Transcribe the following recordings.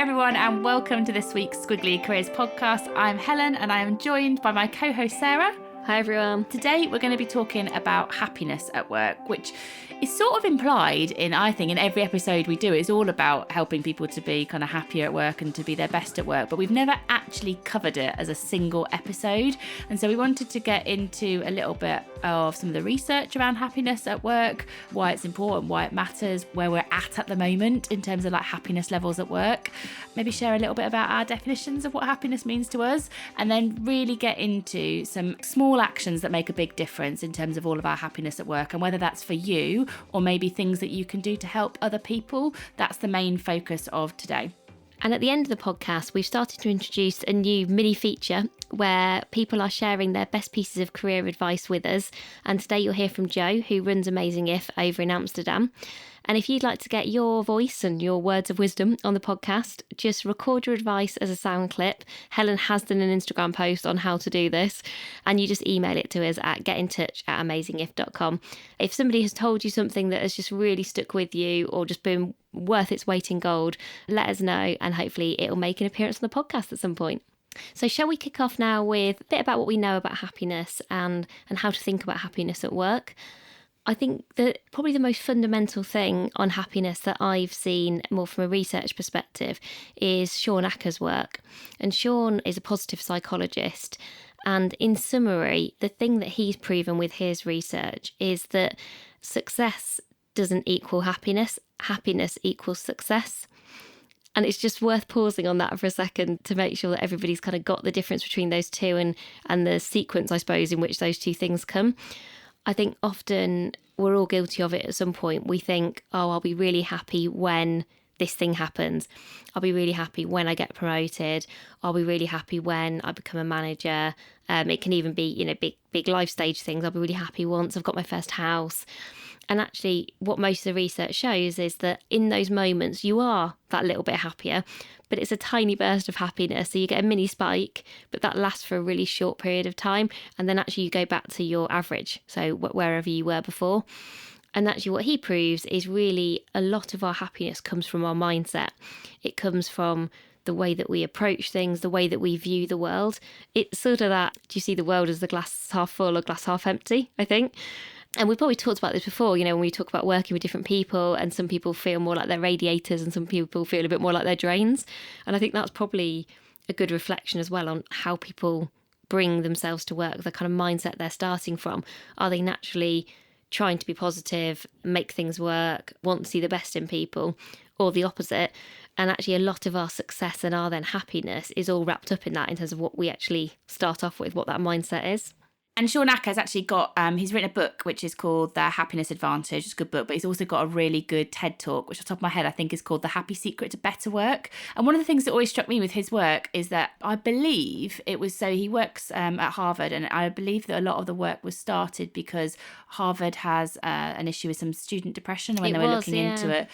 everyone, and welcome to this week's Squiggly Careers podcast. I'm Helen, and I am joined by my co-host Sarah. Hi everyone. Today we're going to be talking about happiness at work, which is sort of implied in, I think, in every episode we do. It's all about helping people to be kind of happier at work and to be their best at work, but we've never actually covered it as a single episode. And so we wanted to get into a little bit of some of the research around happiness at work, why it's important, why it matters, where we're at the moment in terms of like happiness levels at work, maybe share a little bit about our definitions of what happiness means to us, and then really get into some small actions that make a big difference in terms of all of our happiness at work, and whether that's for you or maybe things that you can do to help other people. That's the main focus of today. And at the end of the podcast, we've started to introduce a new mini feature where people are sharing their best pieces of career advice with us. And today you'll hear from Jo, who runs Amazing If over in Amsterdam. And if you'd like to get your voice and your words of wisdom on the podcast, just record your advice as a sound clip. Helen has done an Instagram post on how to do this, and you just email it to us at getintouch@amazingif.com. If somebody has told you something that has just really stuck with you or just been worth its weight in gold, let us know, and hopefully it'll make an appearance on the podcast at some point. So shall we kick off now with a bit about what we know about happiness and how to think about happiness at work? I think that probably the most fundamental thing on happiness that I've seen more from a research perspective is Shawn Achor's work. And Shawn is a positive psychologist. And in summary, the thing that he's proven with his research is that success doesn't equal happiness. Happiness equals success. And it's just worth pausing on that for a second to make sure that everybody's kind of got the difference between those two and the sequence, I suppose, in which those two things come. I think often we're all guilty of it at some point. We think, oh, I'll be really happy when this thing happens. I'll be really happy when I get promoted. I'll be really happy when I become a manager. It can even be, big life stage things. I'll be really happy once I've got my first house. And actually, what most of the research shows is that in those moments, you are that little bit happier, but it's a tiny burst of happiness. So you get a mini spike, but that lasts for a really short period of time. And then actually you go back to your average, so wherever you were before. And actually what he proves is really a lot of our happiness comes from our mindset. It comes from the way that we approach things, the way that we view the world. It's sort of that, do you see the world as the glass half full or glass half empty, I think. And we've probably talked about this before, when we talk about working with different people, and some people feel more like they're radiators and some people feel a bit more like they're drains. And I think that's probably a good reflection as well on how people bring themselves to work, the kind of mindset they're starting from. Are they naturally trying to be positive, make things work, want to see the best in people, or the opposite? And actually a lot of our success and our then happiness is all wrapped up in that, in terms of what we actually start off with, what that mindset is. And Shawn Achor's actually got, he's written a book which is called The Happiness Advantage. It's a good book, but he's also got a really good TED Talk, which off the top of my head I think is called The Happy Secret to Better Work. And one of the things that always struck me with his work is that I believe it was, so he works at Harvard, and I believe that a lot of the work was started because Harvard has an issue with some student depression when they were looking into it.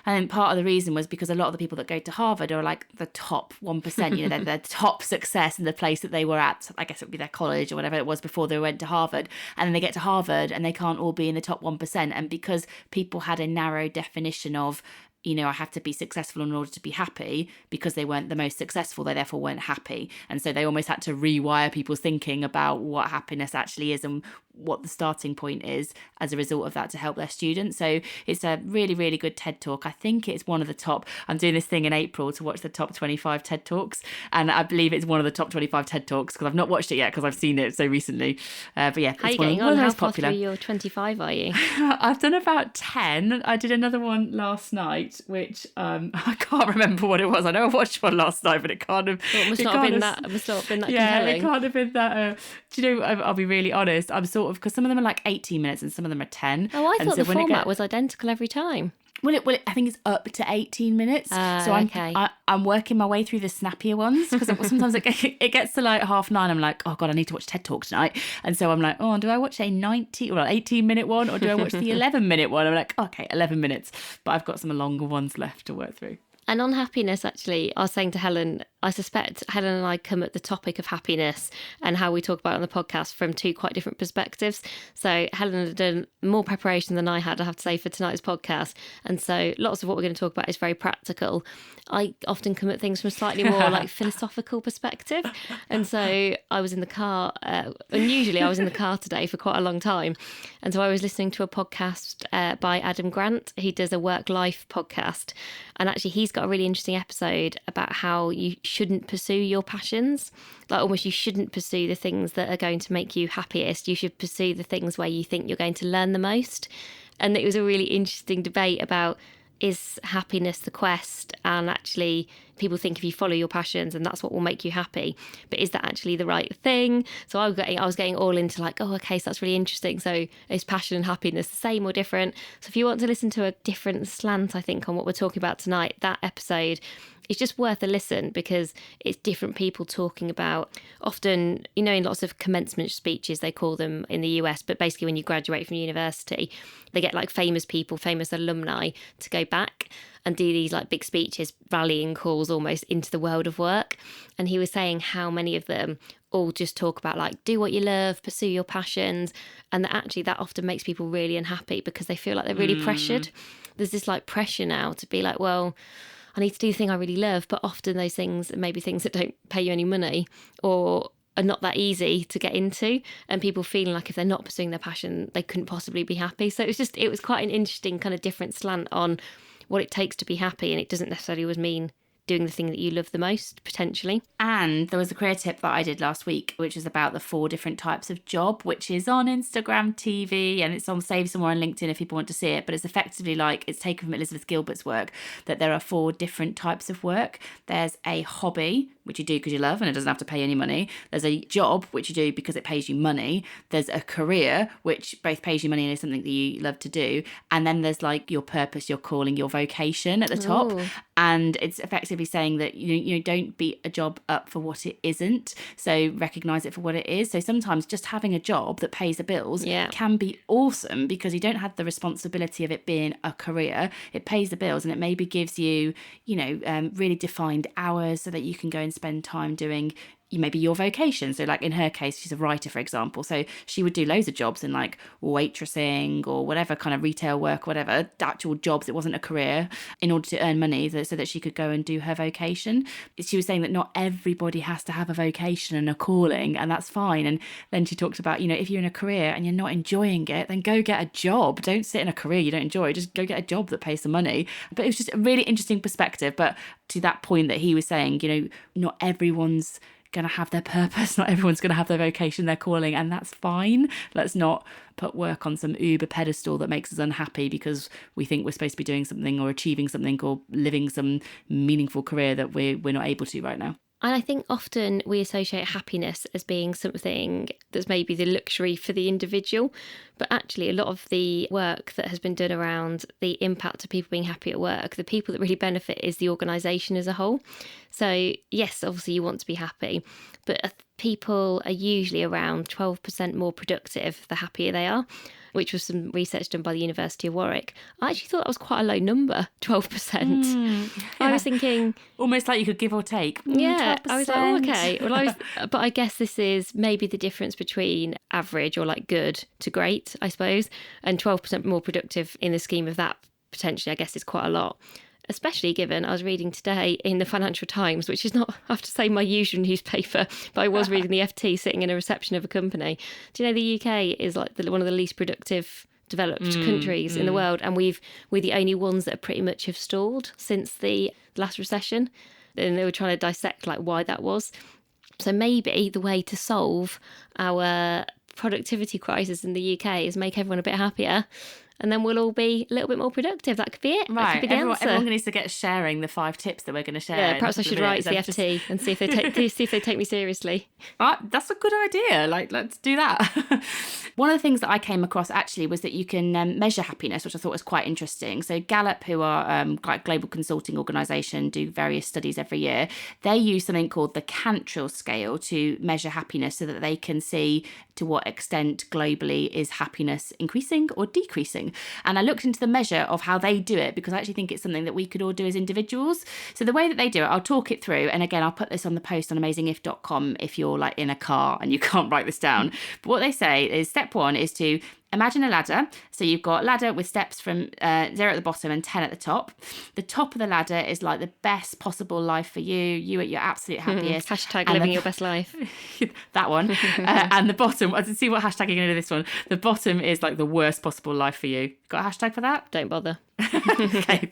And part of the reason was because a lot of the people that go to Harvard are like the top 1%, they're the top success in the place that they were at. I guess it would be their college or whatever it was before they went to Harvard, and then they get to Harvard and they can't all be in the top 1%. And because people had a narrow definition of, I have to be successful in order to be happy, because they weren't the most successful, they therefore weren't happy. And so they almost had to rewire people's thinking about what happiness actually is and what the starting point is as a result of that to help their students. So it's a really, really good TED Talk. I think it's one of the top, I'm doing this thing in April to watch the top 25 TED Talks, and I believe it's one of the top 25 TED Talks because I've not watched it yet because I've seen it so recently. But yeah, how it's one of the most popular. How far through your 25 are you? I've done about 10. I did another one last night, which I can't remember what it was. I know I watched one last night, but it can't have. Well, it must not have been that compelling. It can't have been that. Do you know? I'll be really honest. I'm sort of, because some of them are like 18 minutes and some of them are 10. Oh, I thought the format was identical every time. Well, I think it's up to 18 minutes. So I'm working my way through the snappier ones, because sometimes it gets to like 9:30. I'm like, oh God, I need to watch TED Talk tonight. And so I'm like, oh, do I watch a 18-minute one or do I watch the 11-minute one? I'm like, okay, 11 minutes. But I've got some longer ones left to work through. And on happiness, actually, I was saying to Helen I suspect Helen and I come at the topic of happiness and how we talk about it on the podcast from two quite different perspectives. So Helen had done more preparation than I had, I have to say, for tonight's podcast. And so lots of what we're going to talk about is very practical. I often come at things from a slightly more like philosophical perspective. And so I was in the car, unusually I was in the car today for quite a long time. And so I was listening to a podcast by Adam Grant. He does a work-life podcast. And actually he's got a really interesting episode about how you shouldn't pursue your passions. Like almost you shouldn't pursue the things that are going to make you happiest. You should pursue the things where you think you're going to learn the most. And it was a really interesting debate about, is happiness the quest? And actually people think if you follow your passions and that's what will make you happy, but is that actually the right thing? So I was getting all into like, oh, okay, so that's really interesting. So is passion and happiness the same or different? So if you want to listen to a different slant, I think, on what we're talking about tonight, that episode is just worth a listen because it's different people talking about, often, you know, in lots of commencement speeches, they call them in the US, but basically when you graduate from university, they get like famous people, famous alumni to go back and do these like big speeches, rallying calls almost into the world of work. And he was saying how many of them all just talk about like, do what you love, pursue your passions. And that actually that often makes people really unhappy because they feel like they're really pressured. There's this like pressure now to be like, well, I need to do the thing I really love, but often those things are maybe things that don't pay you any money or are not that easy to get into, and people feeling like if they're not pursuing their passion, they couldn't possibly be happy. So it was quite an interesting kind of different slant on what it takes to be happy, and it doesn't necessarily always mean doing the thing that you love the most, potentially. And there was a career tip that I did last week, which is about the 4 different types of job, which is on Instagram TV, and it's on Save Somewhere on LinkedIn if people want to see it. But it's effectively like, it's taken from Elizabeth Gilbert's work, that there are 4 different types of work. There's a hobby, which you do because you love and it doesn't have to pay any money. There's a job, which you do because it pays you money. There's a career, which both pays you money and is something that you love to do. And then there's like your purpose, your calling, your vocation at the top. Ooh. And it's effectively saying that you don't beat a job up for what it isn't. So recognize it for what it is. So sometimes just having a job that pays the bills can be awesome because you don't have the responsibility of it being a career. It pays the bills and it maybe gives you, really defined hours so that you can go and spend time doing maybe your vocation. So like in her case, she's a writer, for example. So she would do loads of jobs in like waitressing or whatever kind of retail work, whatever, actual jobs. It wasn't a career in order to earn money so that she could go and do her vocation. She was saying that not everybody has to have a vocation and a calling, and that's fine. And then she talked about, if you're in a career and you're not enjoying it, then go get a job. Don't sit in a career you don't enjoy. Just go get a job that pays some money. But it was just a really interesting perspective. But to that point that he was saying, not everyone's going to have their purpose, not everyone's going to have their vocation, their calling, and that's fine. Let's not put work on some uber pedestal that makes us unhappy because we think we're supposed to be doing something or achieving something or living some meaningful career that we're not able to right now. And I think often we associate happiness as being something that's maybe the luxury for the individual. But actually, a lot of the work that has been done around the impact of people being happy at work, the people that really benefit is the organisation as a whole. So yes, obviously you want to be happy, but people are usually around 12% more productive the happier they are, which was some research done by the University of Warwick. I actually thought that was quite a low number, 12%. I was thinking... almost like you could give or take. 12%. I was like, oh, okay. Well, but I guess this is maybe the difference between average or like good to great, I suppose, and 12% more productive in the scheme of that, potentially, I guess is quite a lot. Especially given I was reading today in the Financial Times, which is not, I have to say, my usual newspaper, but I was reading the FT sitting in a reception of a company. Do you know the UK is like one of the least productive developed countries in the world, and we're the only ones that pretty much have stalled since the last recession. And they were trying to dissect like why that was. So maybe the way to solve our productivity crisis in the UK is make everyone a bit happier. And then we'll all be a little bit more productive. That could be it. Right. That could be the answer. Everyone needs to get sharing the 5 tips that we're going to share. Yeah, perhaps I should write to the FT and see if they take me seriously. That's a good idea. Like, let's do that. One of the things that I came across actually was that you can measure happiness, which I thought was quite interesting. So Gallup, who are like global consulting organisation, do various studies every year. They use something called the Cantril scale to measure happiness so that they can see to what extent globally is happiness increasing or decreasing. thriving. And I looked into the measure of how they do it, because I actually think it's something that we could all do as individuals. So the way that they do it, I'll talk it through. And again, I'll put this on the post on amazingif.com if you're like in a car and you can't write this down. But what they say is step 1 is to imagine a ladder. So you've got a ladder with steps from 0 at the bottom and 10 at the top. The top of the ladder is like the best possible life for you at your absolute happiest. Hashtag living your best life. That one. And the bottom, let's see what hashtag you're going to do this one. The bottom is like the worst possible life for you. Got a hashtag for that? Don't bother. Okay,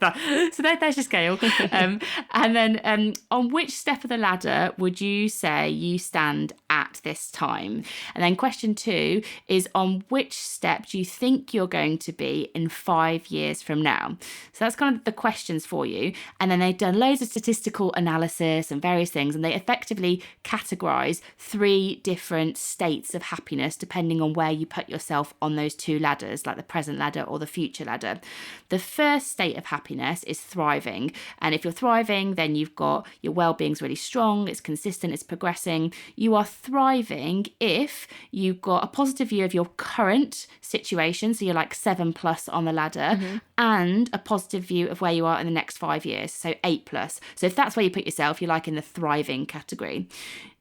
so there's your scale. And then on which step of the ladder would you say you stand at this time? And then question 2 is on which step do you think you're going to be in 5 years from now? So that's kind of the questions for you. And then they've done loads of statistical analysis and various things, and they effectively categorize 3 different states of happiness depending on where you put yourself on those 2 ladders, like the present ladder or the future ladder. The first state of happiness is thriving. And if you're thriving, then you've got your well-being's really strong, it's consistent, it's progressing. You are thriving if you've got a positive view of your current situation, so you're like 7+ on the ladder, and a positive view of where you are in the next 5 years, so 8+. So if that's where you put yourself, you're like in the thriving category.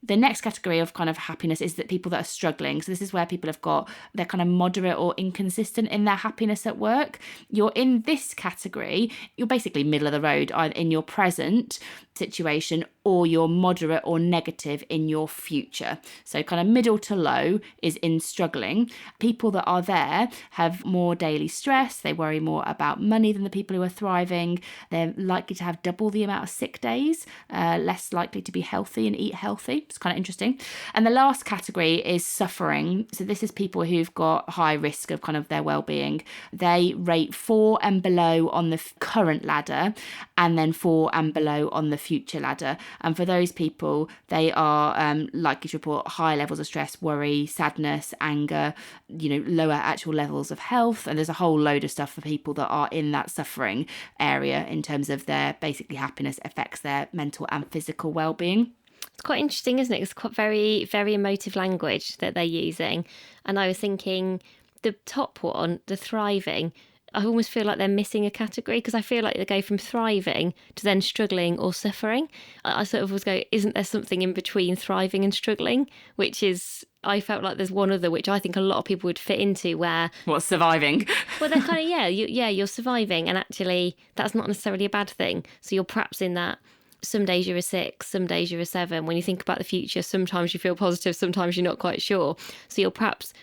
The next category of kind of happiness is that people that are struggling. So this is where people have got, they're kind of moderate or inconsistent in their happiness at work. You're in this category, you're basically middle of the road in your present situation, or you're moderate or negative in your future. So kind of middle to low is in struggling. People that are there have more daily stress. They worry more about money than the people who are thriving. They're likely to have double the amount of sick days, less likely to be healthy and eat healthy. It's kind of interesting. And the last category is suffering. So this is people who've got high risk of kind of their well-being. They rate 4 and below on the current ladder, and then 4 and below on the future ladder. And for those people, they are likely to report high levels of stress, worry, sadness, anger, lower actual levels of health. And there's a whole load of stuff for people that are in that suffering area in terms of their basically happiness affects their mental and physical well-being. It's quite interesting, isn't it? It's quite very, very emotive language that they're using. And I was thinking the top one, the thriving, I almost feel like they're missing a category, because I feel like they go from thriving to then struggling or suffering. I sort of was going, isn't there something in between thriving and struggling? Which is, I felt like there's one other, which I think a lot of people would fit into, where... What's surviving? Well, they're kind of, you're surviving. And actually, that's not necessarily a bad thing. So you're perhaps in that... Some days you're a 6, some days you're a 7. When you think about the future, sometimes you feel positive, sometimes you're not quite sure. So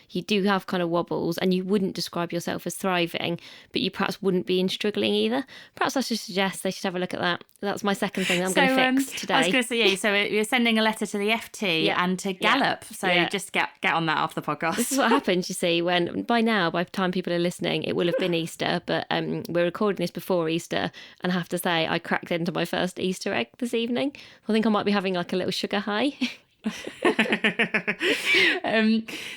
you do have kind of wobbles, and you wouldn't describe yourself as thriving, but you perhaps wouldn't be in struggling either. Perhaps I should suggest they should have a look at that. That's my second thing that I'm going to fix today. I was going to say, so you're sending a letter to the FT and to Gallup. So just get on that off the podcast. This is what happens, you see, when by the time people are listening, it will have been Easter, but we're recording this before Easter, and I have to say I cracked into my first Easter egg this evening. I think I might be having like a little sugar high.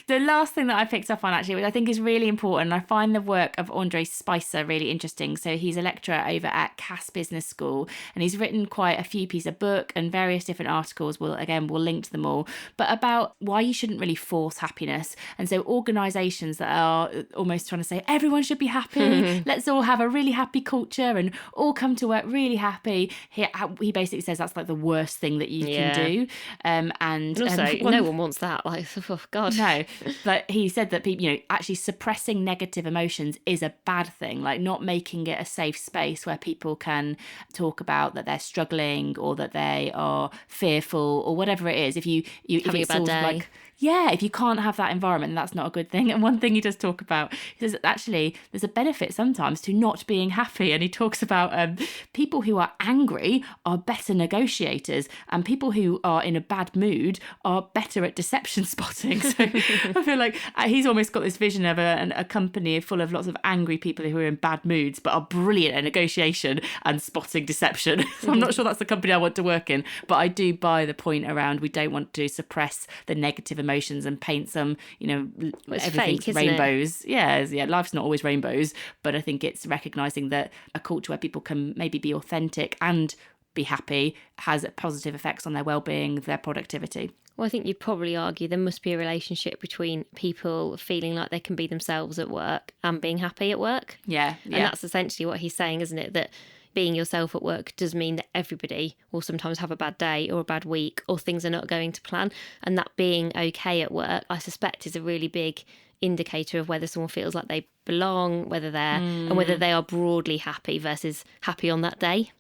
The last thing that I picked up on, actually, which I think is really important, I find the work of Andre Spicer really interesting. So he's a lecturer over at Cass Business School, and he's written quite a few pieces of book and various different articles. We'll link to them all, but about why you shouldn't really force happiness. And so organisations that are almost trying to say everyone should be happy, let's all have a really happy culture and all come to work really happy. He basically says that's like the worst thing that you can do. And also, no one wants that. Like, oh God, no. But he said that people, actually suppressing negative emotions is a bad thing. Like not making it a safe space where people can talk about that they're struggling or that they are fearful or whatever it is. If having it's a bad day. Like, if you can't have that environment, that's not a good thing. And one thing he does talk about, he says actually there's a benefit sometimes to not being happy. And he talks about people who are angry are better negotiators, and people who are in a bad mood are better at deception spotting. So I feel like he's almost got this vision of a company full of lots of angry people who are in bad moods but are brilliant at negotiation and spotting deception. So I'm not sure that's the company I want to work in, but I do buy the point around we don't want to suppress the negative emotions and paint some, everything's fake, rainbows. Yeah, life's not always rainbows, but I think it's recognising that a culture where people can maybe be authentic and be happy has positive effects on their well-being, their productivity. Well, I think you'd probably argue there must be a relationship between people feeling like they can be themselves at work and being happy at work. Yeah. And that's essentially what he's saying, isn't it? That being yourself at work does mean that everybody will sometimes have a bad day or a bad week or things are not going to plan. And that being okay at work, I suspect, is a really big indicator of whether someone feels like they belong, whether they're and whether they are broadly happy versus happy on that day.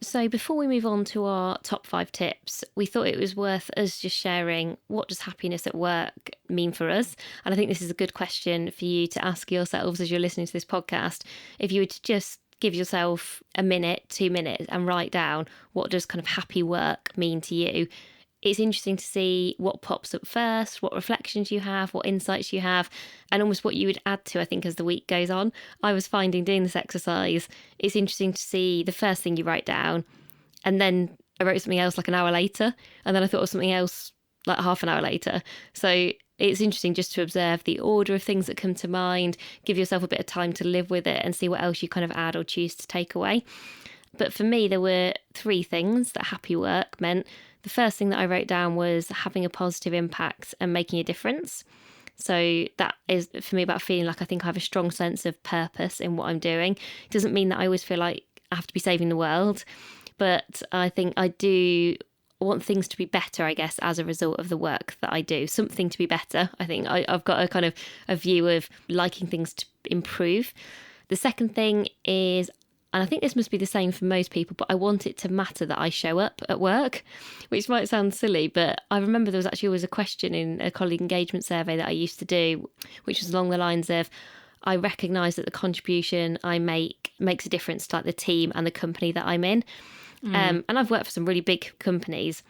So before we move on to our top 5 tips, we thought it was worth us just sharing what does happiness at work mean for us. And I think this is a good question for you to ask yourselves as you're listening to this podcast. If you were to just give yourself a minute, 2 minutes and write down what does kind of happy work mean to you, it's interesting to see what pops up first, what reflections you have, what insights you have, and almost what you would add to, I think, as the week goes on. I was finding doing this exercise, it's interesting to see the first thing you write down, and then I wrote something else like an hour later, and then I thought of something else like half an hour later. So it's interesting just to observe the order of things that come to mind, give yourself a bit of time to live with it and see what else you kind of add or choose to take away. But for me, there were 3 things that happy work meant. The first thing that I wrote down was having a positive impact and making a difference. So that is, for me, about feeling like I think I have a strong sense of purpose in what I'm doing. It doesn't mean that I always feel like I have to be saving the world, but I think I do want things to be better, I guess, as a result of the work that I do. Something to be better. I think I've got a kind of a view of liking things to improve. The second thing is, and I think this must be the same for most people, but I want it to matter that I show up at work, which might sound silly, but I remember there was actually always a question in a colleague engagement survey that I used to do, which was along the lines of, I recognise that the contribution I make makes a difference to like the team and the company that I'm in. And I've worked for some really big companies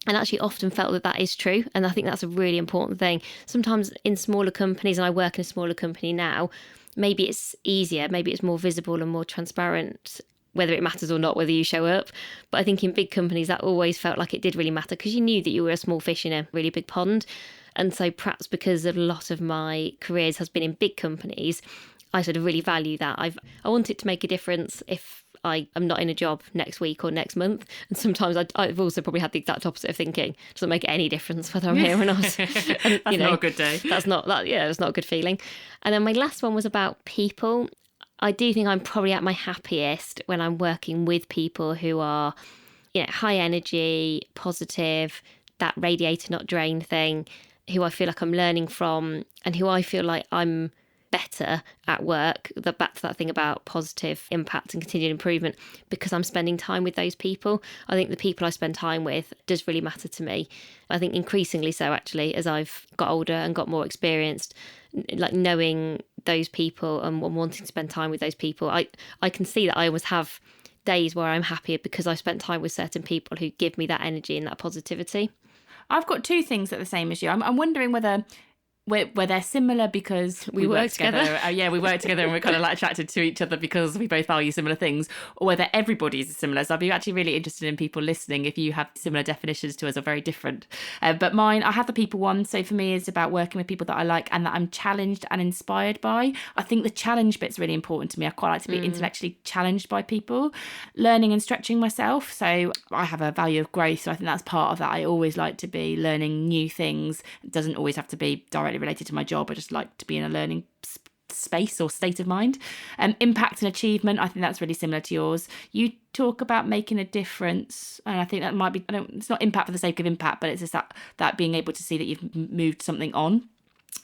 and actually often felt that that is true. And I think that's a really important thing. Sometimes in smaller companies, and I work in a smaller company now, maybe it's easier, maybe it's more visible and more transparent, whether it matters or not, whether you show up. But I think in big companies, that always felt like it did really matter because you knew that you were a small fish in a really big pond. And so perhaps because a lot of my careers has been in big companies, I sort of really value that. I want it to make a difference if I am not in a job next week or next month. And sometimes I've also probably had the exact opposite of thinking, it doesn't make any difference whether I'm here or not. And, that's not a good day. That's not a good feeling. And then my last one was about people. I do think I'm probably at my happiest when I'm working with people who are, high energy, positive, that radiator not drain thing, who I feel like I'm learning from and who I feel like I'm better at work, back to that thing about positive impact and continued improvement, because I'm spending time with those people. I think the people I spend time with does really matter to me. I think increasingly so, actually, as I've got older and got more experienced, like knowing those people and wanting to spend time with those people. I can see that I always have days where I'm happier because I spent time with certain people who give me that energy and that positivity. I've got 2 things that are the same as you. I'm wondering whether they're similar because we work together. We work together and we're kind of like attracted to each other because we both value similar things, or whether everybody's similar. So I'd be actually really interested in people listening if you have similar definitions to us or very different. But mine, I have the people one. So for me, it's about working with people that I like and that I'm challenged and inspired by. I think the challenge bit's really important to me. I quite like to be intellectually challenged by people, learning and stretching myself. So I have a value of growth. So I think that's part of that. I always like to be learning new things. It doesn't always have to be directly related to my job. I just like to be in a learning space or state of mind. Impact and achievement, I think that's really similar to yours. You talk about making a difference, and I think that might be, it's not impact for the sake of impact, but it's just that being able to see that you've moved something on.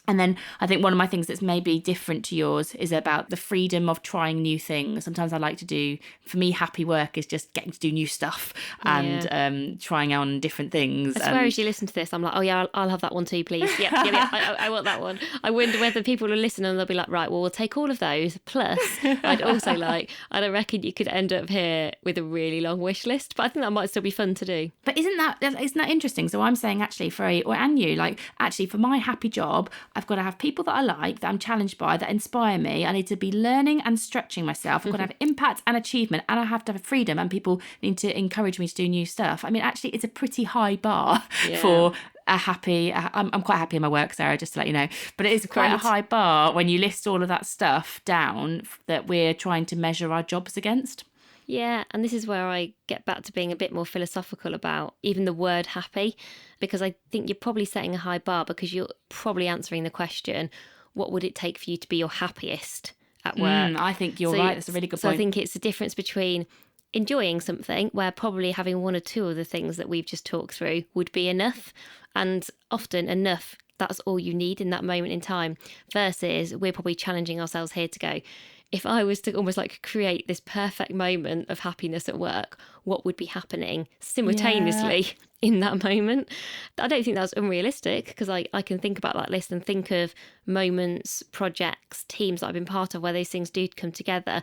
And then I think one of my things that's maybe different to yours is about the freedom of trying new things. Sometimes I like to do, for me, happy work is just getting to do new stuff and trying on different things. I swear as you listen to this, I'm like, oh yeah, I'll have that one too, please. Yeah, I want that one. I wonder whether people will listen and they'll be like, right, well, we'll take all of those. Plus, I'd also like, I don't reckon you could end up here with a really long wish list, but I think that might still be fun to do. But isn't that interesting? So I'm saying actually for my happy job, I've got to have people that I like, that I'm challenged by, that inspire me. I need to be learning and stretching myself. I've got to have impact and achievement, and I have to have freedom, and people need to encourage me to do new stuff. I mean, actually, it's a pretty high bar for a happy... I'm quite happy in my work, Sarah, just to let you know. But it is quite a high bar when you list all of that stuff down that we're trying to measure our jobs against. Yeah, and this is where I get back to being a bit more philosophical about even the word happy, because I think you're probably setting a high bar because you're probably answering the question, what would it take for you to be your happiest at work? I think you're right. That's a really good point. I think it's the difference between enjoying something where probably having one or two of the things that we've just talked through would be enough. And often enough, that's all you need in that moment in time, versus we're probably challenging ourselves here to go, if I was to almost like create this perfect moment of happiness at work, what would be happening simultaneously in that moment? I don't think that's unrealistic, because I can think about that list and think of moments, projects, teams that I've been part of where those things do come together.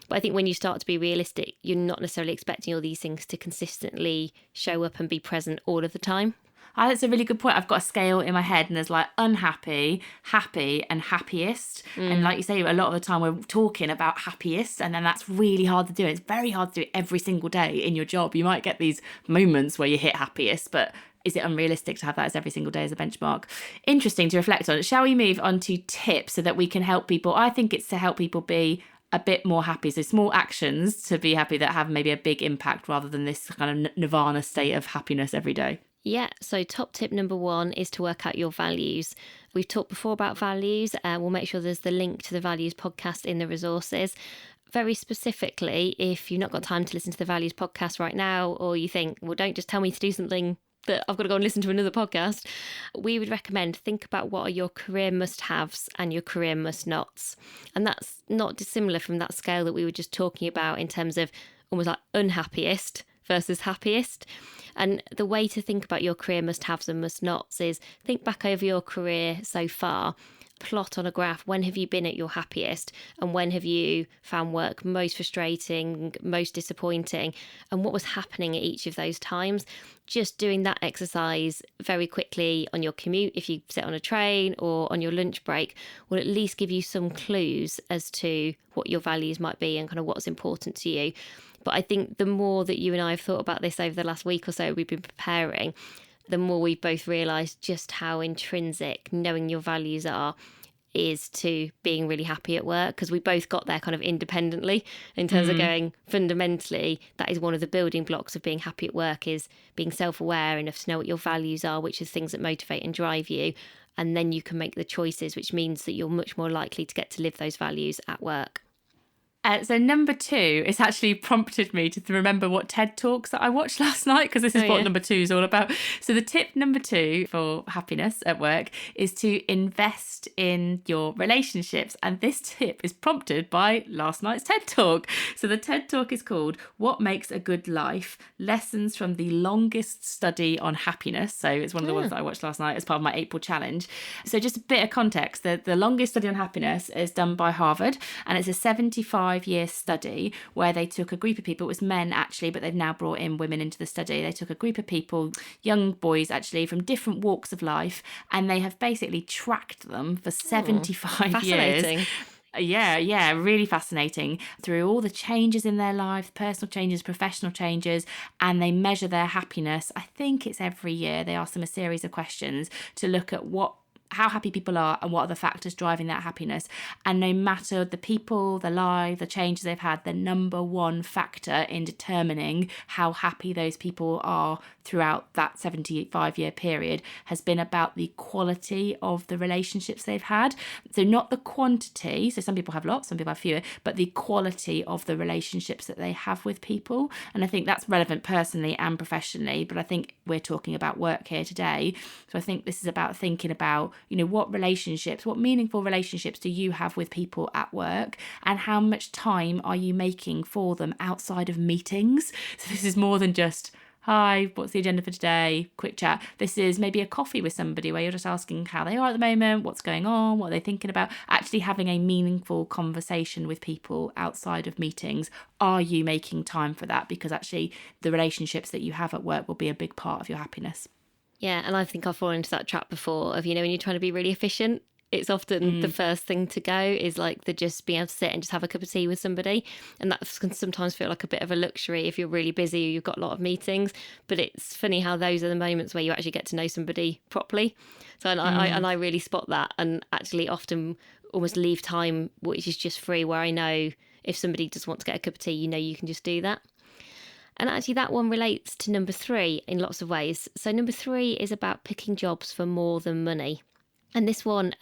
But I think when you start to be realistic, you're not necessarily expecting all these things to consistently show up and be present all of the time. That's a really good point. I've got a scale in my head and there's like unhappy, happy and happiest. And like you say, a lot of the time we're talking about happiest, and then that's really hard to do. It's very hard to do it every single day in your job. You might get these moments where you hit happiest, but is it unrealistic to have that as every single day as a benchmark? Interesting to reflect on. Shall we move on to tips so that we can help people? I think it's to help people be a bit more happy. So small actions to be happy that have maybe a big impact rather than this kind of nirvana state of happiness every day. Yeah, so top tip number 1 is to work out your values. We've talked before about values. We'll make sure there's the link to the values podcast in the resources. Very specifically, if you've not got time to listen to the values podcast right now, or you think, well, don't just tell me to do something that I've got to go and listen to another podcast, we would recommend think about what are your career must-haves and your career must-nots. And that's not dissimilar from that scale that we were just talking about in terms of almost like unhappiest versus happiest. And the way to think about your career must-haves and must-nots is think back over your career so far, plot on a graph, when have you been at your happiest and when have you found work most frustrating, most disappointing, and what was happening at each of those times. Just doing that exercise very quickly on your commute, if you sit on a train, or on your lunch break, will at least give you some clues as to what your values might be and kind of what's important to you. But I think the more that you and I have thought about this over the last week or so we've been preparing, the more we've both realised just how intrinsic knowing your values is to being really happy at work, because we both got there kind of independently in terms of going, fundamentally, that is one of the building blocks of being happy at work, is being self-aware enough to know what your values are, which are things that motivate and drive you. And then you can make the choices, which means that you're much more likely to get to live those values at work. So number 2, it's actually prompted me to remember what TED Talks that I watched last night, because this is what number 2 is all about. So the tip number 2 for happiness at work is to invest in your relationships. And this tip is prompted by last night's TED Talk. So the TED Talk is called What Makes a Good Life? Lessons from the Longest Study on Happiness. So it's one of the ones that I watched last night as part of my April challenge. So just a bit of context, the longest study on happiness is done by Harvard, and it's a 75-year study where they took a group of people. It was men actually, but they've now brought in women into the study. They took a group of people, young boys actually, from different walks of life, and they have basically tracked them for 75 years. Yeah, really fascinating, through all the changes in their life, personal changes, professional changes, and they measure their happiness. I think it's every year. They ask them a series of questions to look at how happy people are and what are the factors driving that happiness. And no matter the people, the life, the changes they've had, the number one factor in determining how happy those people are throughout that 75-year period has been about the quality of the relationships they've had. So not the quantity, so some people have lots, some people have fewer, but the quality of the relationships that they have with people. And I think that's relevant personally and professionally, but I think we're talking about work here today. So I think this is about thinking about, what meaningful relationships do you have with people at work, and how much time are you making for them outside of meetings? So this is more than just, hi, what's the agenda for today? Quick chat. This is maybe a coffee with somebody where you're just asking how they are at the moment, what's going on, what are they thinking about, actually having a meaningful conversation with people outside of meetings. Are you making time for that? Because actually the relationships that you have at work will be a big part of your happiness. Yeah, and I think I've fallen into that trap before of, when you're trying to be really efficient, it's often the first thing to go is like the just being able to sit and just have a cup of tea with somebody. And that can sometimes feel like a bit of a luxury if you're really busy or you've got a lot of meetings. But it's funny how those are the moments where you actually get to know somebody properly. So I really spot that, and actually often almost leave time which is just free, where I know if somebody does want to get a cup of tea, you know you can just do that. And actually that one relates to number 3 in lots of ways. So number 3 is about picking jobs for more than money. And this one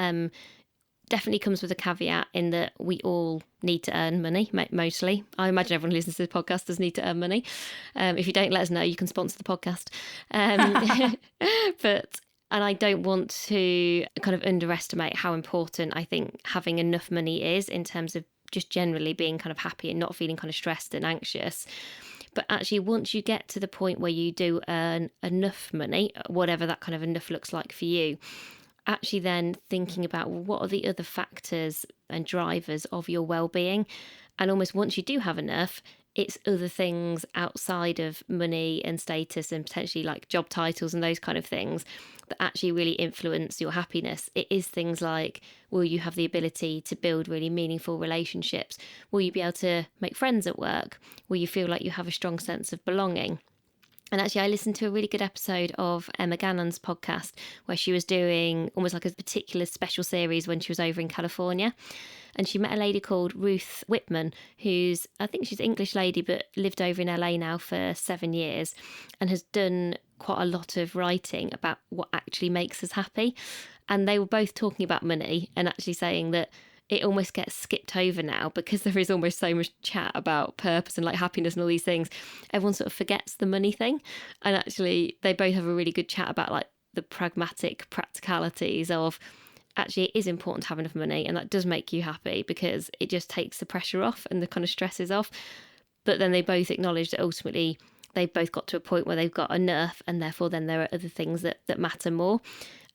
definitely comes with a caveat in that we all need to earn money, mostly. I imagine everyone who listens to this podcast does need to earn money. If you don't, let us know. You can sponsor the podcast. And I don't want to kind of underestimate how important I think having enough money is in terms of just generally being kind of happy and not feeling kind of stressed and anxious. But actually, once you get to the point where you do earn enough money, whatever that kind of enough looks like for you, actually then thinking about what are the other factors and drivers of your well-being. And almost once you do have enough, it's other things outside of money and status and potentially like job titles and those kind of things that actually really influence your happiness. It is things like, will you have the ability to build really meaningful relationships? Will you be able to make friends at work? Will you feel like you have a strong sense of belonging? And actually, I listened to a really good episode of Emma Gannon's podcast where she was doing almost like a particular special series when she was over in California. And she met a lady called Ruth Whitman, who's, I think she's an English lady, but lived over in LA now for 7 years and has done quite a lot of writing about what actually makes us happy. And they were both talking about money and actually saying that it almost gets skipped over now because there is almost so much chat about purpose and like happiness and all these things. Everyone sort of forgets the money thing. And actually, they both have a really good chat about like the pragmatic practicalities of actually it is important to have enough money, and that does make you happy because it just takes the pressure off and the kind of stresses off. But then they both acknowledge that ultimately they've both got to a point where they've got enough, and therefore then there are other things that matter more.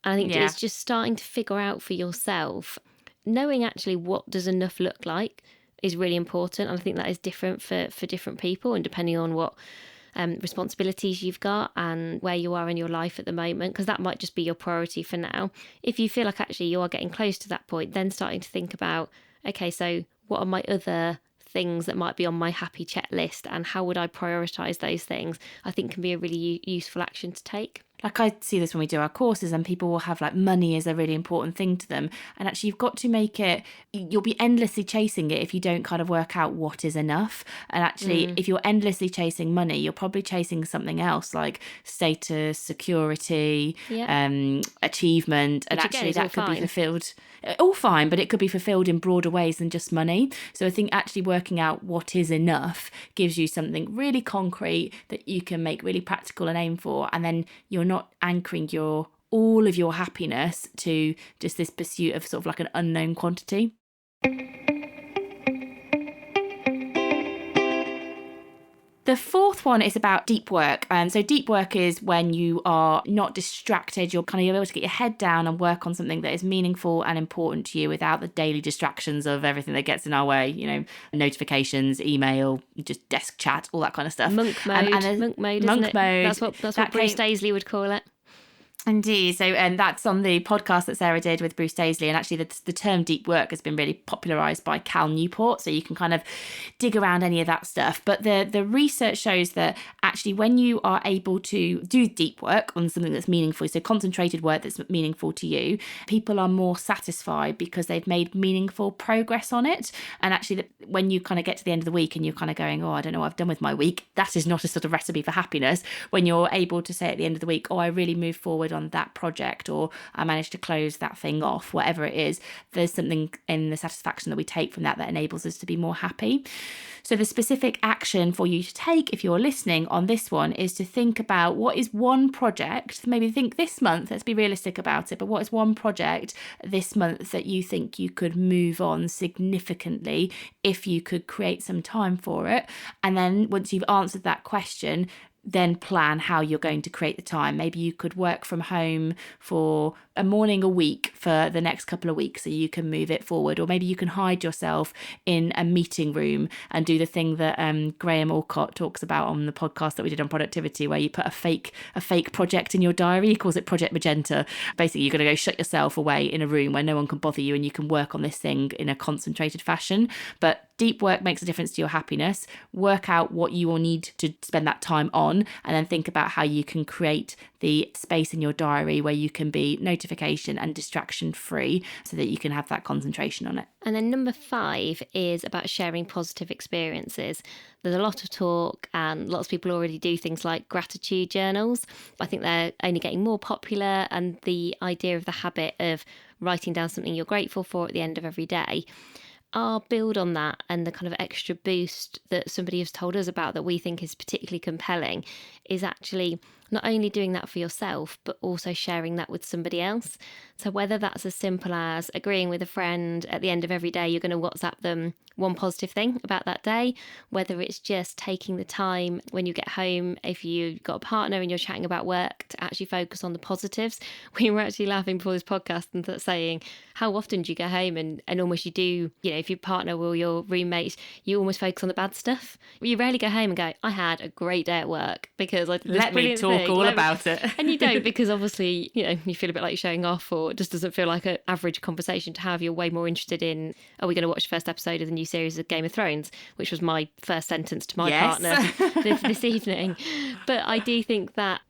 And I think it's just starting to figure out for yourself, knowing actually what does enough look like is really important. And I think that is different for different people and depending on what responsibilities you've got and where you are in your life at the moment, because that might just be your priority for now. If you feel like actually you are getting close to that point, then starting to think about, okay, so what are my other things that might be on my happy checklist and how would I prioritise those things, I think can be a really useful action to take. Like I see this when we do our courses and people will have like money is a really important thing to them. And actually you've got to make it, you'll be endlessly chasing it if you don't kind of work out what is enough. And actually if you're endlessly chasing money, you're probably chasing something else like status, security, achievement. And actually that could be fulfilled, all fine, but it could be fulfilled in broader ways than just money. So I think actually working out what is enough gives you something really concrete that you can make really practical and aim for. And then you're not anchoring all of your happiness to just this pursuit of sort of like an unknown quantity. The fourth one is about deep work. So deep work is when you are not distracted, you're able to get your head down and work on something that is meaningful and important to you without the daily distractions of everything that gets in our way, you know, notifications, email, just desk chat, all that kind of stuff. Monk mode, isn't it? That's what Bruce Daisley would call it. Indeed. So that's on the podcast that Sarah did with Bruce Daisley. And actually the term deep work has been really popularised by Cal Newport. So you can kind of dig around any of that stuff. But the research shows that actually when you are able to do deep work on something that's meaningful, so concentrated work that's meaningful to you, people are more satisfied because they've made meaningful progress on it. And actually when you kind of get to the end of the week and you're kind of going, oh, I don't know what I've done with my week, that is not a sort of recipe for happiness. When you're able to say at the end of the week, oh, I really moved forward on that project, or I managed to close that thing off, whatever it is, there's something in the satisfaction that we take from that enables us to be more happy. So the specific action for you to take if you're listening on this one is to think about what is one project, maybe think this month, let's be realistic about it, but what is one project this month that you think you could move on significantly if you could create some time for it. And then once you've answered that question, then plan how you're going to create the time. Maybe you could work from home for a morning a week for the next couple of weeks so you can move it forward. Or maybe you can hide yourself in a meeting room and do the thing that Graham Alcott talks about on the podcast that we did on productivity, where you put a fake project in your diary. He calls it Project Magenta. Basically, you're going to go shut yourself away in a room where no one can bother you and you can work on this thing in a concentrated fashion. But deep work makes a difference to your happiness. Work out what you will need to spend that time on, and then think about how you can create the space in your diary where you can be notification and distraction free so that you can have that concentration on it. And then number 5 is about sharing positive experiences. There's a lot of talk and lots of people already do things like gratitude journals. I think they're only getting more popular, and the idea of the habit of writing down something you're grateful for at the end of every day. Our build on that and the kind of extra boost that somebody has told us about that we think is particularly compelling is actually not only doing that for yourself, but also sharing that with somebody else. So whether that's as simple as agreeing with a friend at the end of every day, you're going to WhatsApp them one positive thing about that day, whether it's just taking the time when you get home, if you've got a partner and you're chatting about work, to actually focus on the positives. We were actually laughing before this podcast and saying, how often do you get home and almost you do, if your partner or your roommate, you almost focus on the bad stuff. You rarely go home and go, I had a great day at work because I did this brilliant thing. Let me talk all about it. And you don't, because obviously, you feel a bit like showing off, or it just doesn't feel like an average conversation to have. You're way more interested in, are we going to watch the first episode of the new series of Game of Thrones, which was my first sentence to my partner this evening. But I do think that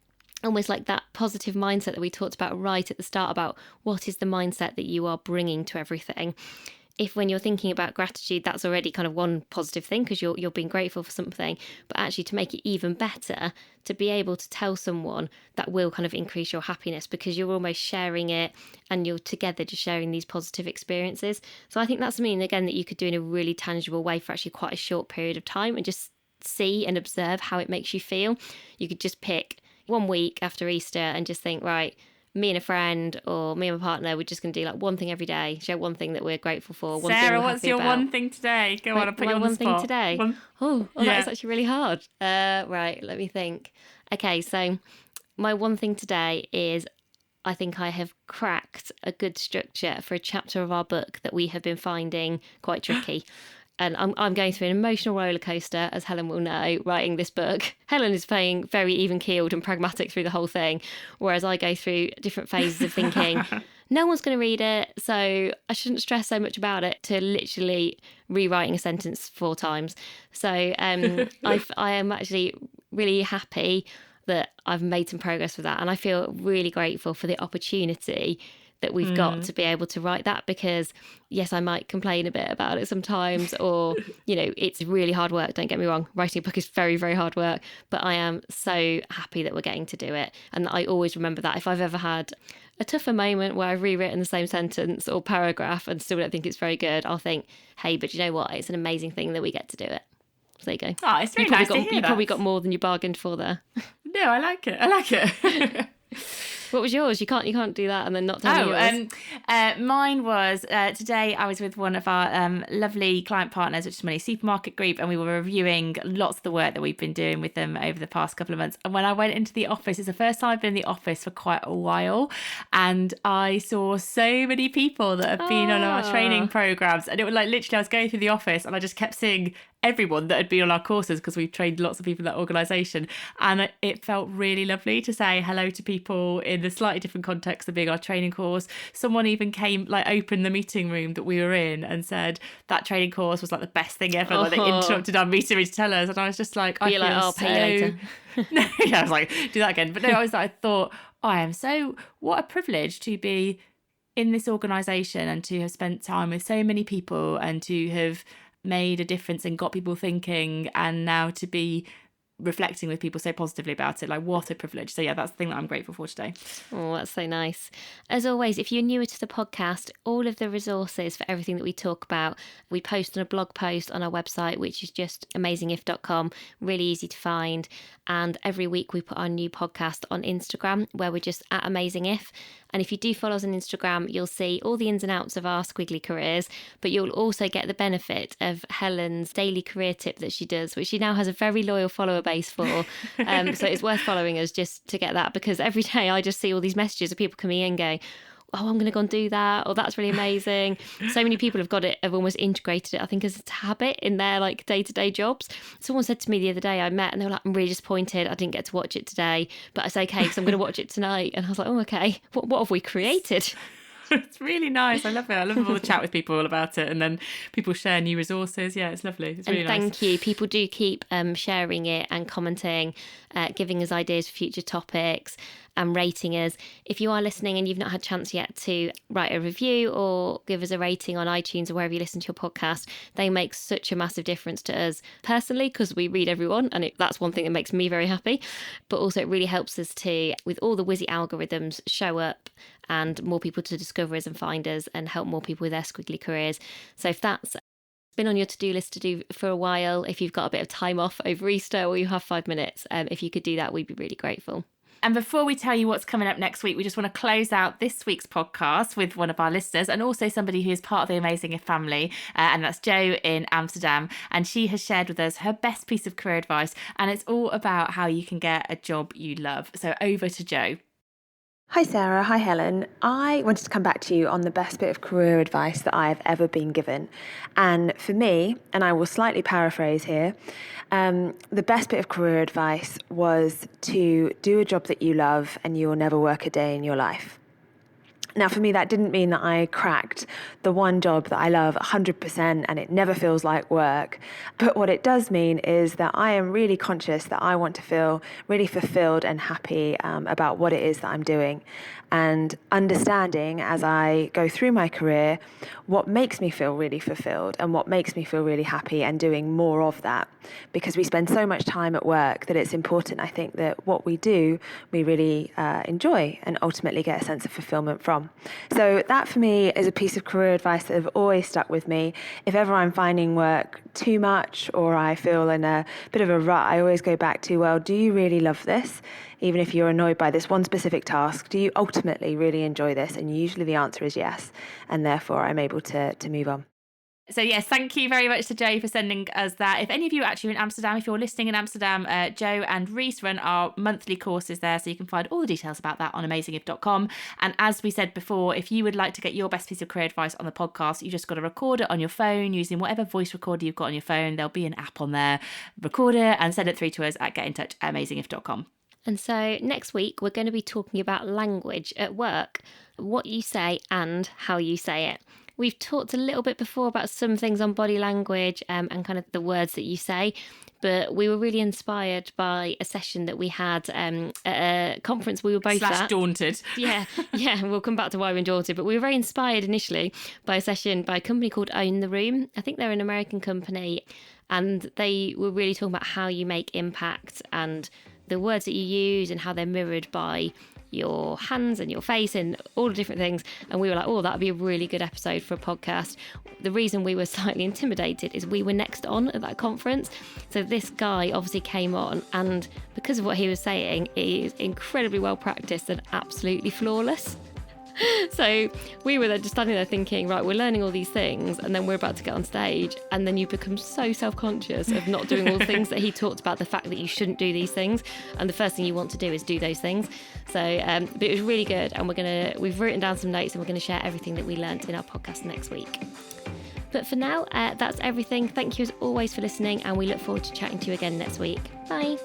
almost like that positive mindset that we talked about right at the start about what is the mindset that you are bringing to everything. If when you're thinking about gratitude, that's already kind of one positive thing because you're being grateful for something, but actually to make it even better, to be able to tell someone, that will kind of increase your happiness because you're almost sharing it and you're together just sharing these positive experiences. So I think that's something, again, that you could do in a really tangible way for actually quite a short period of time and just see and observe how it makes you feel. You could just pick 1 week after Easter and just think, right, me and a friend or me and my partner, we're just going to do like one thing every day, share one thing that we're grateful for. Sarah, what's your one thing today? Go on, I'll put you on the spot. One thing today? Oh, that's actually really hard. Right, let me think. Okay, so my one thing today is I think I have cracked a good structure for a chapter of our book that we have been finding quite tricky. And I'm going through an emotional roller coaster, as Helen will know, writing this book. Helen is playing very even-keeled and pragmatic through the whole thing, whereas I go through different phases of thinking, no one's going to read it, so I shouldn't stress so much about it, to literally rewriting a sentence 4 times. So I am actually really happy that I've made some progress with that, and I feel really grateful for the opportunity that we've got to be able to write that, because yes, I might complain a bit about it sometimes, or it's really hard work, don't get me wrong, writing a book is very, very hard work, but I am so happy that we're getting to do it. And I always remember that if I've ever had a tougher moment where I've rewritten the same sentence or paragraph and still don't think it's very good, I'll think, hey, but you know what, it's an amazing thing that we get to do it. So there you go. Oh, it's really nice to hear that. You probably got more than you bargained for there. No, I like it. What was yours? You can't do that and then not tell me yours. Mine was today I was with one of our lovely client partners, which is Money Supermarket Group, and we were reviewing lots of the work that we've been doing with them over the past couple of months. And when I went into the office, it's the first time I've been in the office for quite a while, and I saw so many people that have been on our training programs, and it was like literally I was going through the office and I just kept seeing everyone that had been on our courses, because we've trained lots of people in that organisation, and it felt really lovely to say hello to people in the slightly different context of being our training course. Someone even came, opened the meeting room that we were in and said that training course was like the best thing ever. They interrupted our meeting room to tell us, and I was just like, I'll pay you later. No, I was like, do that again. But no, I thought, what a privilege to be in this organisation and to have spent time with so many people and to have made a difference and got people thinking, and now to be reflecting with people so positively about it. Like, what a privilege. So yeah, that's the thing that I'm grateful for today. Oh, that's so nice. As always, if you're newer to the podcast, all of the resources for everything that we talk about, we post on a blog post on our website, which is just amazingif.com, really easy to find. And every week we put our new podcast on Instagram, where we're just at amazingif. And if you do follow us on Instagram, you'll see all the ins and outs of our squiggly careers, but you'll also get the benefit of Helen's daily career tip that she does, which she now has a very loyal follower base for. So it's worth following us just to get that, because every day I just see all these messages of people coming in going, oh, I'm going to go and do that, or that's really amazing. So many people have almost integrated it, I think, as a habit in their day-to-day jobs. Someone said to me the other day, I met, and they were like, I'm really disappointed I didn't get to watch it today, but it's okay because I'm going to watch it tonight. And I was like, oh, okay, what have we created? It's really nice. I love it. I love all the chat with people all about it, and then people share new resources. Yeah, it's lovely. It's really nice. Thank you. People do keep sharing it and commenting, giving us ideas for future topics and rating us. If you are listening and you've not had a chance yet to write a review or give us a rating on iTunes or wherever you listen to your podcast, they make such a massive difference to us personally, because we read everyone, and that's one thing that makes me very happy. But also it really helps us to, with all the Wizzy algorithms, show up and more people to discover us and find us and help more people with their squiggly careers. So if that's been on your to-do list to do for a while, if you've got a bit of time off over Easter or you have 5 minutes, if you could do that, we'd be really grateful. And before we tell you what's coming up next week, we just want to close out this week's podcast with one of our listeners, and also somebody who is part of the Amazing If family, and that's Jo in Amsterdam. And she has shared with us her best piece of career advice, and it's all about how you can get a job you love. So over to Jo. Hi Sarah, hi Helen. I wanted to come back to you on the best bit of career advice that I've ever been given. And for me, and I will slightly paraphrase here, the best bit of career advice was to do a job that you love and you will never work a day in your life. Now, for me, that didn't mean that I cracked the one job that I love 100% and it never feels like work. But what it does mean is that I am really conscious that I want to feel really fulfilled and happy about what it is that I'm doing. And understanding as I go through my career what makes me feel really fulfilled and what makes me feel really happy, and doing more of that. Because we spend so much time at work that it's important, I think, that what we do, we really enjoy and ultimately get a sense of fulfillment from. So that for me is a piece of career advice that have always stuck with me. If ever I'm finding work too much or I feel in a bit of a rut, I always go back to, well, do you really love this? Even if you're annoyed by this one specific task, do you ultimately really enjoy this? And usually the answer is yes. And therefore I'm able to move on. So yes, thank you very much to Jo for sending us that. If any of you are actually in Amsterdam, if you're listening in Amsterdam, Jo and Reese run our monthly courses there, so you can find all the details about that on amazingif.com. And as we said before, if you would like to get your best piece of career advice on the podcast, you just got to record it on your phone using whatever voice recorder you've got on your phone. There'll be an app on there. Record it and send it through to us at getintouch@amazingif.com. And so next week, we're going to be talking about language at work, what you say and how you say it. We've talked a little bit before about some things on body language and kind of the words that you say, but we were really inspired by a session that we had at a conference we were both at. Daunted. Yeah, we'll come back to why we're daunted, but we were very inspired initially by a session by a company called Own the Room. I think they're an American company, and they were really talking about how you make impact and the words that you use and how they're mirrored by your hands and your face and all the different things. And we were like, oh, that would be a really good episode for a podcast. The reason we were slightly intimidated is we were next on at that conference. So this guy obviously came on, and because of what he was saying, he is incredibly well practiced and absolutely flawless. So we were just standing there thinking, right, we're learning all these things and then we're about to get on stage, and then you become so self-conscious of not doing all the things that he talked about, the fact that you shouldn't do these things, and the first thing you want to do is do those things. So but it was really good, and we've written down some notes and we're going to share everything that we learnt in our podcast next week. But for now, that's everything. Thank you as always for listening, and we look forward to chatting to you again next week. Bye.